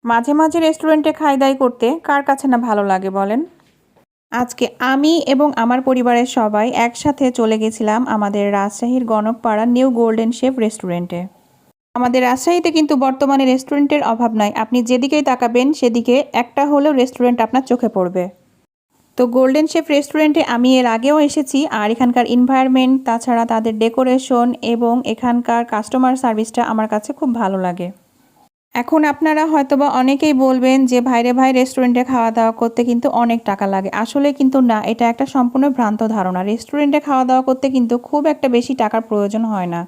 মাঝে মাঝে রেস্টুরেন্টে খাই-দাই করতে কার কাছে না ভালো লাগে বলেন? আজকে আমি এবং আমার পরিবারের সবাই একসাথে চলে গেছিলাম আমাদের রাজশাহীর গণকপাড়া নিউ গোল্ডেন শেফ রেস্টুরেন্টে। আমাদের রাজশাহীতে কিন্তু বর্তমানে রেস্টুরেন্টের অভাব নাই। আপনি যেদিকেই তাকাবেন সেদিকে একটা হলেও রেস্টুরেন্ট আপনার চোখে পড়বে। তো গোল্ডেন শেফ রেস্টুরেন্টে আমি এর আগেও এসেছি, আর এখানকার এনভায়রনমেন্ট, তাছাড়া তাদের ডেকোরেশন এবং এখানকার কাস্টমার সার্ভিসটা আমার কাছে খুব ভালো লাগে। এখন আপনারা হয়তোবা অনেকেই বলবেন যে ভাইরে ভাই, রেস্টুরেন্টে খাওয়া দাওয়া করতে কিন্তু অনেক টাকা লাগে। আসলে কিন্তু না, এটা একটা সম্পূর্ণ ভ্রান্ত ধারণা। রেস্টুরেন্টে খাওয়া দাওয়া করতে কিন্তু খুব একটা বেশি টাকার প্রয়োজন হয় না।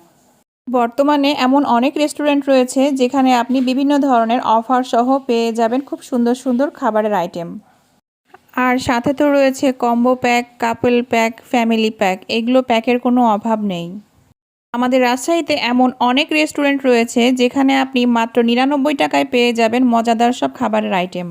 বর্তমানে এমন অনেক রেস্টুরেন্ট রয়েছে যেখানে আপনি বিভিন্ন ধরনের অফার সহ পেয়ে যাবেন খুব সুন্দর সুন্দর খাবারের আইটেম। আর সাথে তো রয়েছে কম্বো প্যাক, কাপল প্যাক, ফ্যামিলি প্যাক, এগুলো প্যাকের কোনো অভাব নেই। আমাদের রাজশাহীতে এমন অনেক রেস্টুরেন্ট রয়েছে যেখানে আপনি মাত্র ৯৯ টাকায় পেয়ে যাবেন মজাদার সব খাবারের আইটেম।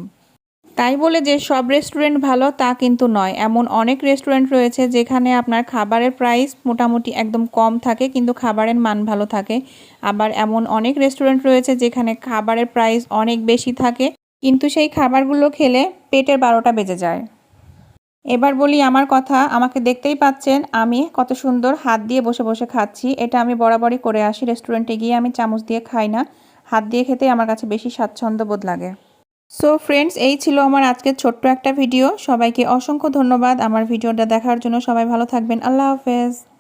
তাই বলে যে সব রেস্টুরেন্ট ভালো তা কিন্তু নয়। এমন অনেক রেস্টুরেন্ট রয়েছে যেখানে আপনার খাবারের প্রাইস মোটামুটি একদম কম থাকে কিন্তু খাবারের মান ভালো থাকে। আবার এমন অনেক রেস্টুরেন্ট রয়েছে যেখানে খাবারের প্রাইস অনেক বেশি থাকে কিন্তু সেই খাবারগুলো খেলে পেটের ১২টা বেজে যায়। এবার বলি আমার কথা, আমাকে দেখতেই পাচ্ছেন আমি কত সুন্দর হাত দিয়ে বসে বসে খাচ্ছি। এটা আমি বরাবরই করে আসি, রেস্টুরেন্টে গিয়ে আমি চামচ দিয়ে খাই না, হাত দিয়ে খেতেই আমার কাছে বেশি স্বাচ্ছন্দ্য বোধ লাগে। সো ফ্রেন্ডস, এই ছিল আমার আজকের ছোট্ট একটা ভিডিও। সবাইকে অসংখ্য ধন্যবাদ আমার ভিডিওটা দেখার জন্য। সবাই ভালো থাকবেন। আল্লাহ হাফেজ।